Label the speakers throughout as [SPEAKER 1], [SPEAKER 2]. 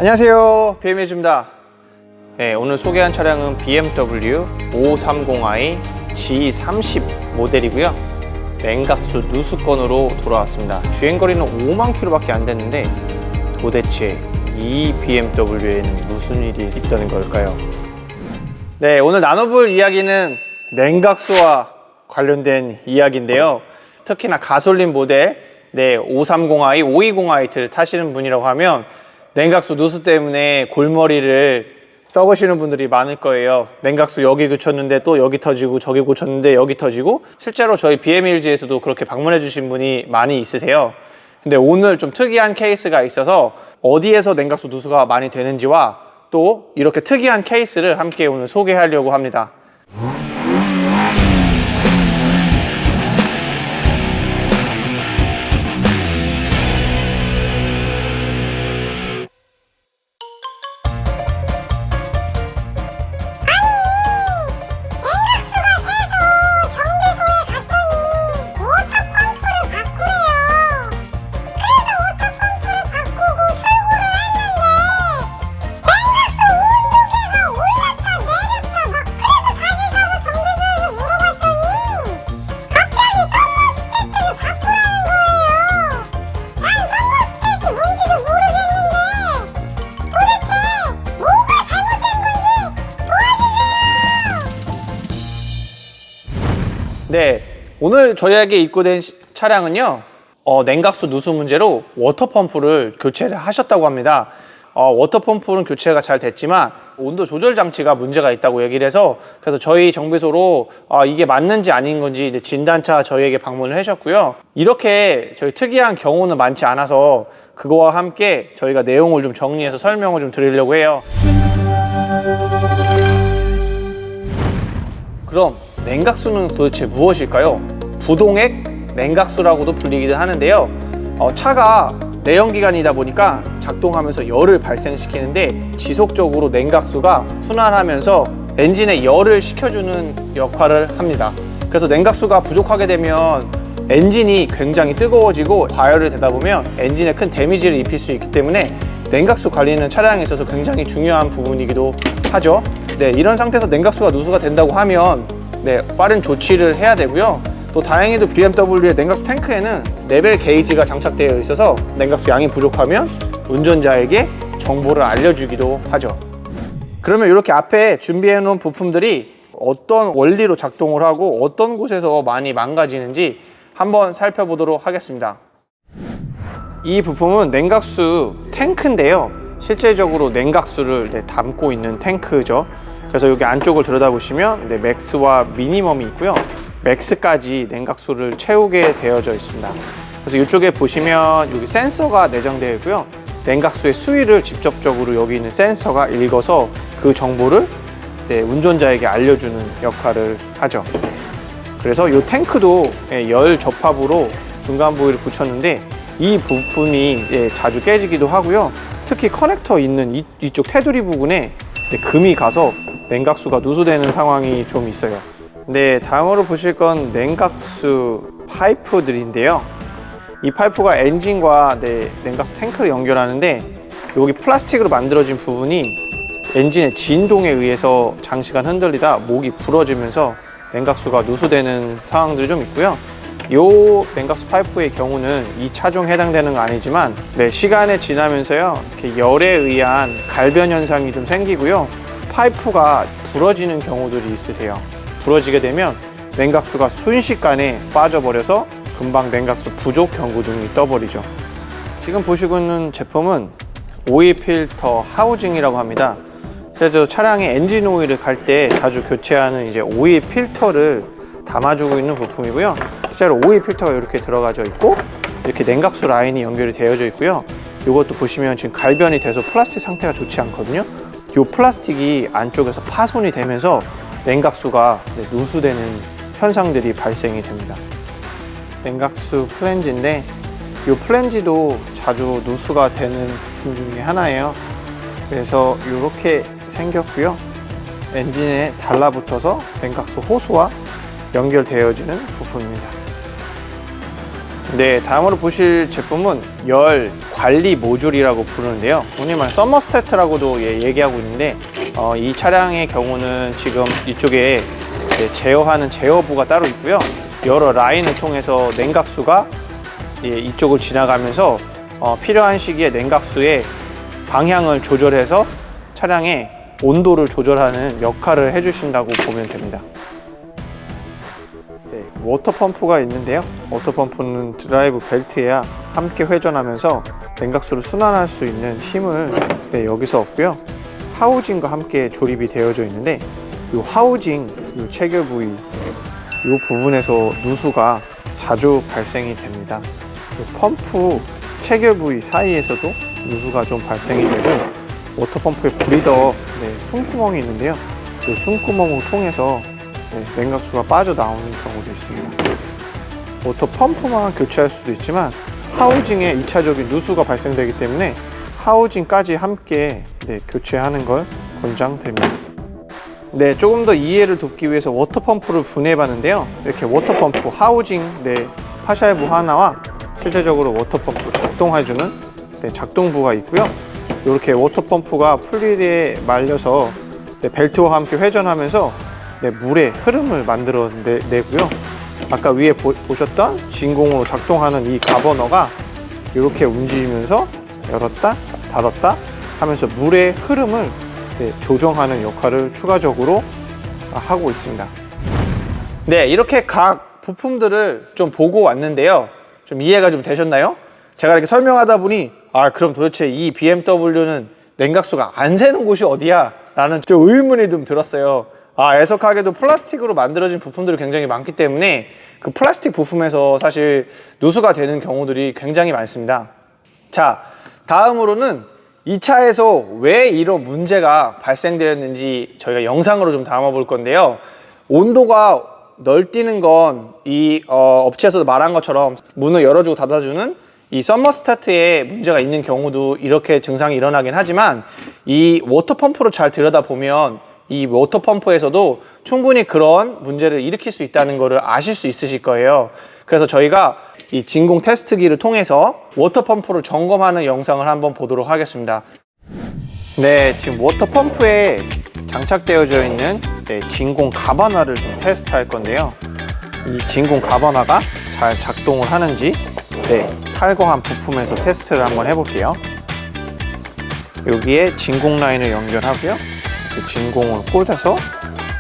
[SPEAKER 1] 안녕하세요, BMW입니다. 네, 오늘 소개한 차량은 BMW 530i G30 모델이고요. 냉각수 누수건으로 돌아왔습니다. 주행거리는 5만 킬로밖에 안 됐는데 도대체 이 BMW에는 무슨 일이 있다는 걸까요? 네, 오늘 나눠볼 이야기는 냉각수와 관련된 이야기인데요. 특히나 가솔린 모델 530i, 520i를 타시는 분이라고 하면 냉각수 누수 때문에 골머리를 썩으시는 분들이 많을 거예요. 냉각수 여기 고쳤는데 또 여기 터지고, 저기 고쳤는데 여기 터지고, 실제로 저희 BMW에서도 그렇게 방문해 주신 분이 많이 있으세요. 근데 오늘 좀 특이한 케이스가 있어서 어디에서 냉각수 누수가 많이 되는지와 또 이렇게 특이한 케이스를 함께 오늘 소개하려고 합니다. 네, 오늘 저희에게 입고된 차량은요, 냉각수 누수 문제로 워터펌프를 교체를 하셨다고 합니다. 워터펌프는 교체가 잘 됐지만 온도 조절 장치가 문제가 있다고 얘기를 해서, 그래서 저희 정비소로 이게 맞는지 아닌 건지 이제 진단차 저희에게 방문을 하셨고요. 이렇게 저희 특이한 경우는 많지 않아서 그거와 함께 저희가 내용을 좀 정리해서 설명을 좀 드리려고 해요. 그럼 냉각수는 도대체 무엇일까요? 부동액 냉각수라고도 불리기도 하는데요. 차가 내연기관이다 보니까 작동하면서 열을 발생시키는데 지속적으로 냉각수가 순환하면서 엔진에 열을 식혀주는 역할을 합니다. 그래서 냉각수가 부족하게 되면 엔진이 굉장히 뜨거워지고 과열을 되다 보면 엔진에 큰 데미지를 입힐 수 있기 때문에 냉각수 관리는 차량에 있어서 굉장히 중요한 부분이기도 하죠. 네, 이런 상태에서 냉각수가 누수가 된다고 하면 빠른 조치를 해야 되고요. 또 다행히도 BMW의 냉각수 탱크에는 레벨 게이지가 장착되어 있어서 냉각수 양이 부족하면 운전자에게 정보를 알려주기도 하죠. 그러면 이렇게 앞에 준비해 놓은 부품들이 어떤 원리로 작동을 하고 어떤 곳에서 많이 망가지는지 한번 살펴보도록 하겠습니다. 이 부품은 냉각수 탱크인데요. 실제적으로 냉각수를 담고 있는 탱크죠. 그래서 여기 안쪽을 들여다보시면 맥스와 미니멈이 있고요. 맥스까지 냉각수를 채우게 되어져 있습니다. 그래서 이쪽에 보시면 여기 센서가 내장되어 있고요. 냉각수의 수위를 직접적으로 여기 있는 센서가 읽어서 그 정보를 운전자에게 알려주는 역할을 하죠. 그래서 이 탱크도 열 접합으로 중간 부위를 붙였는데 이 부분이 자주 깨지기도 하고요. 특히 커넥터 있는 이쪽 테두리 부분에 금이 가서 냉각수가 누수되는 상황이 좀 있어요. 네, 다음으로 보실 건 냉각수 파이프들인데요. 이 파이프가 엔진과 냉각수 탱크를 연결하는데 여기 플라스틱으로 만들어진 부분이 엔진의 진동에 의해서 장시간 흔들리다 목이 부러지면서 냉각수가 누수되는 상황들이 좀 있고요. 이 냉각수 파이프의 경우는 이 차종에 해당되는 건 아니지만 시간이 지나면서요, 이렇게 열에 의한 갈변 현상이 좀 생기고요. 파이프가 부러지는 경우들이 있으세요. 부러지게 되면 냉각수가 순식간에 빠져버려서 금방 냉각수 부족 경고등이 떠버리죠. 지금 보시고 있는 제품은 오일 필터 하우징이라고 합니다. 그래서 차량의 엔진 오일을 갈 때 자주 교체하는 이제 오일 필터를 담아주고 있는 부품이고요. 실제로 오일 필터가 이렇게 들어가져 있고 이렇게 냉각수 라인이 연결이 되어져 있고요. 이것도 보시면 지금 갈변이 돼서 플라스틱 상태가 좋지 않거든요. 이 플라스틱이 안쪽에서 파손이 되면서 냉각수가 누수되는 현상들이 발생이 됩니다. 냉각수 플랜지인데 이 플랜지도 자주 누수가 되는 부품 중에 하나예요. 그래서 이렇게 생겼고요. 엔진에 달라붙어서 냉각수 호스와 연결되어지는 부품입니다. 네, 다음으로 보실 제품은 열 관리 모듈이라고 부르는데요. 흔히 말 서머스태트라고도 얘기하고 있는데 이 차량의 경우는 지금 이쪽에 제어하는 제어부가 따로 있고요. 여러 라인을 통해서 냉각수가 이쪽을 지나가면서 필요한 시기에 냉각수의 방향을 조절해서 차량의 온도를 조절하는 역할을 해주신다고 보면 됩니다. 네, 워터펌프가 있는데요. 워터펌프는 드라이브 벨트에야 함께 회전하면서 냉각수를 순환할 수 있는 힘을 여기서 얻고요. 하우징과 함께 조립이 되어져 있는데 이 하우징, 이 체결 부위 이 부분에서 누수가 자주 발생이 됩니다. 펌프 체결 부위 사이에서도 누수가 좀 발생이 되고 워터펌프의 브리더 숨구멍이 있는데요. 그 숨구멍을 통해서 냉각수가 빠져나오는 경우도 있습니다. 워터펌프만 교체할 수도 있지만 하우징에 2차적인 누수가 발생되기 때문에 하우징까지 함께 교체하는 걸 권장드립니다. 네, 조금 더 이해를 돕기 위해서 워터펌프를 분해해 봤는데요. 이렇게 워터펌프 하우징 파샬부 하나와 실제적으로 워터펌프 작동해주는 작동부가 있고요. 이렇게 워터펌프가 풀릴에 말려서 벨트와 함께 회전하면서 물의 흐름을 만들어내고요. 아까 위에 보셨던 진공으로 작동하는 이 가버너가 이렇게 움직이면서 열었다 닫았다 하면서 물의 흐름을 조정하는 역할을 추가적으로 하고 있습니다. 네, 이렇게 각 부품들을 좀 보고 왔는데요. 좀 이해가 좀 되셨나요? 제가 이렇게 설명하다 보니 그럼 도대체 이 BMW는 냉각수가 안 새는 곳이 어디야? 라는 좀 의문이 좀 들었어요. 애석하게도 플라스틱으로 만들어진 부품들이 굉장히 많기 때문에 그 플라스틱 부품에서 사실 누수가 되는 경우들이 굉장히 많습니다. 자, 다음으로는 이 차에서 왜 이런 문제가 발생되었는지 저희가 영상으로 좀 담아 볼 건데요. 온도가 널뛰는 건 이 업체에서도 말한 것처럼 문을 열어주고 닫아주는 이 서머스타트에 문제가 있는 경우도 이렇게 증상이 일어나긴 하지만 이 워터펌프를 잘 들여다보면 이 워터펌프에서도 충분히 그런 문제를 일으킬 수 있다는 것을 아실 수 있으실 거예요. 그래서 저희가 이 진공 테스트기를 통해서 워터펌프를 점검하는 영상을 한번 보도록 하겠습니다. 네, 지금 워터펌프에 장착되어져 있는 진공 가바나를 좀 테스트할 건데요. 이 진공 가바나가 잘 작동을 하는지 탈거한 부품에서 테스트를 한번 해볼게요. 여기에 진공 라인을 연결하고요. 진공을 꽂아서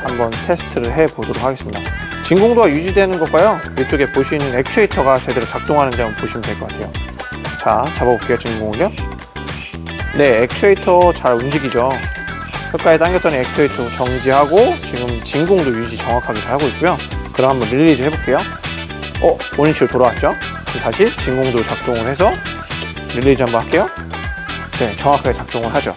[SPEAKER 1] 한번 테스트를 해 보도록 하겠습니다. 진공도가 유지되는 것과요, 이쪽에 보시는 액추에이터가 제대로 작동하는지 한번 보시면 될 것 같아요. 자, 잡아볼게요. 진공을요. 네, 액추에이터 잘 움직이죠. 끝까지 당겼더니 액추에이터 정지하고 지금 진공도 유지 정확하게 잘 하고 있고요. 그럼 한번 릴리즈 해볼게요. 원위치로 돌아왔죠? 다시 진공도 작동을 해서 릴리즈 한번 할게요. 네, 정확하게 작동을 하죠.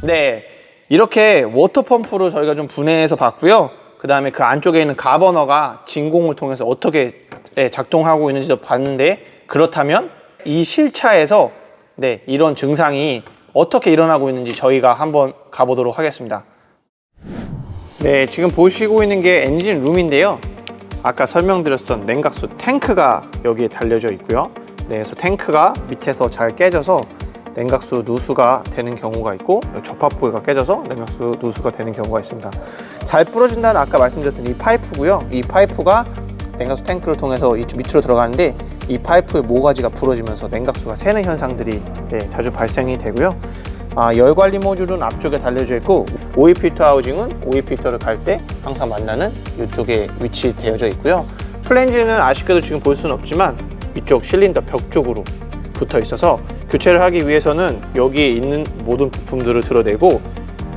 [SPEAKER 1] 네, 이렇게 워터펌프로 저희가 좀 분해해서 봤고요. 그 다음에 그 안쪽에 있는 가버너가 진공을 통해서 어떻게 작동하고 있는지도 봤는데, 그렇다면 이 실차에서 이런 증상이 어떻게 일어나고 있는지 저희가 한번 가보도록 하겠습니다. 네, 지금 보시고 있는 게 엔진 룸인데요. 아까 설명드렸던 냉각수 탱크가 여기에 달려져 있고요. 그래서 탱크가 밑에서 잘 깨져서 냉각수 누수가 되는 경우가 있고, 접합부가 깨져서 냉각수 누수가 되는 경우가 있습니다. 잘 부러진다는 아까 말씀드렸던 이 파이프고요. 이 파이프가 냉각수 탱크를 통해서 밑으로 들어가는데, 이 파이프의 모가지가 부러지면서 냉각수가 새는 현상들이 자주 발생이 되고요. 열관리 모듈은 앞쪽에 달려져 있고, 오일 필터 하우징은 오일 필터를 갈 때 항상 만나는 이쪽에 위치되어져 있고요. 플랜지는 아쉽게도 지금 볼 수는 없지만 이쪽 실린더 벽 쪽으로 붙어 있어서 교체를 하기 위해서는 여기에 있는 모든 부품들을 드러내고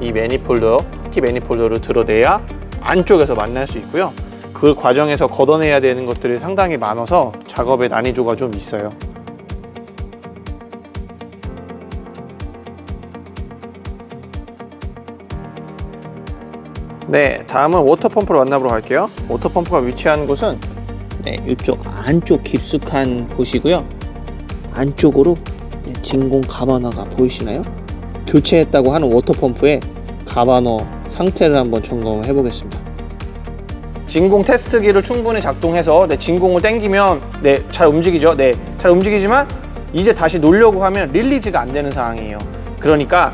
[SPEAKER 1] 이 매니폴더, 키 매니폴더를 드러내야 안쪽에서 만날 수 있고요. 그 과정에서 걷어내야 되는 것들이 상당히 많아서 작업의 난이도가 좀 있어요. 네, 다음은 워터펌프를 만나보러 갈게요. 워터펌프가 위치한 곳은 이쪽 안쪽 깊숙한 곳이고요. 안쪽으로 진공 가바너가 보이시나요? 교체했다고 하는 워터펌프의 가바너 상태를 한번 점검을 해보겠습니다. 진공 테스트기를 충분히 작동해서 진공을 당기면 잘 움직이죠. 잘 움직이지만 이제 다시 놓으려고 하면 릴리즈가 안 되는 상황이에요. 그러니까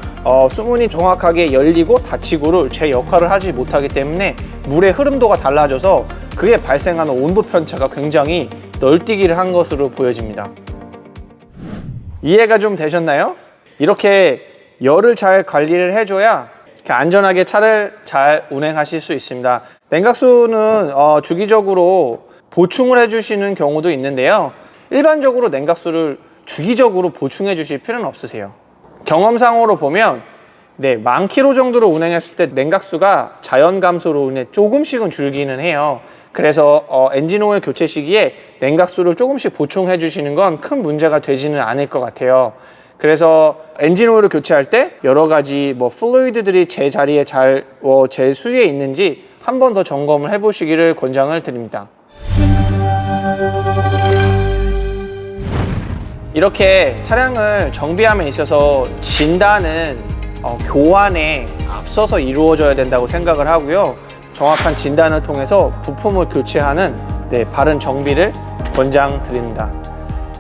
[SPEAKER 1] 수문이 정확하게 열리고 닫히고를 제 역할을 하지 못하기 때문에 물의 흐름도가 달라져서 그에 발생하는 온도 편차가 굉장히 널뛰기를 한 것으로 보여집니다. 이해가 좀 되셨나요? 이렇게 열을 잘 관리를 해줘야 이렇게 안전하게 차를 잘 운행하실 수 있습니다. 냉각수는 주기적으로 보충을 해주시는 경우도 있는데요. 일반적으로 냉각수를 주기적으로 보충해 주실 필요는 없으세요. 경험상으로 보면 만 킬로 정도로 운행했을 때 냉각수가 자연 감소로 인해 조금씩은 줄기는 해요. 그래서 엔진 오일 교체 시기에 냉각수를 조금씩 보충해 주시는 건 큰 문제가 되지는 않을 것 같아요. 그래서 엔진 오일을 교체할 때 여러 가지 플루이드들이 제 자리에 제 수위에 있는지 한 번 더 점검을 해 보시기를 권장을 드립니다. 이렇게 차량을 정비함에 있어서 진단은 교환에 앞서서 이루어져야 된다고 생각을 하고요. 정확한 진단을 통해서 부품을 교체하는 바른 정비를 권장드립니다.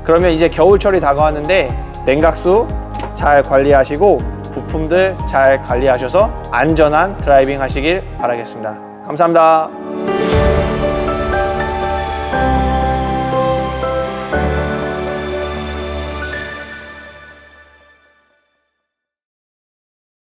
[SPEAKER 1] 그러면 이제 겨울철이 다가왔는데 냉각수 잘 관리하시고 부품들 잘 관리하셔서 안전한 드라이빙 하시길 바라겠습니다. 감사합니다.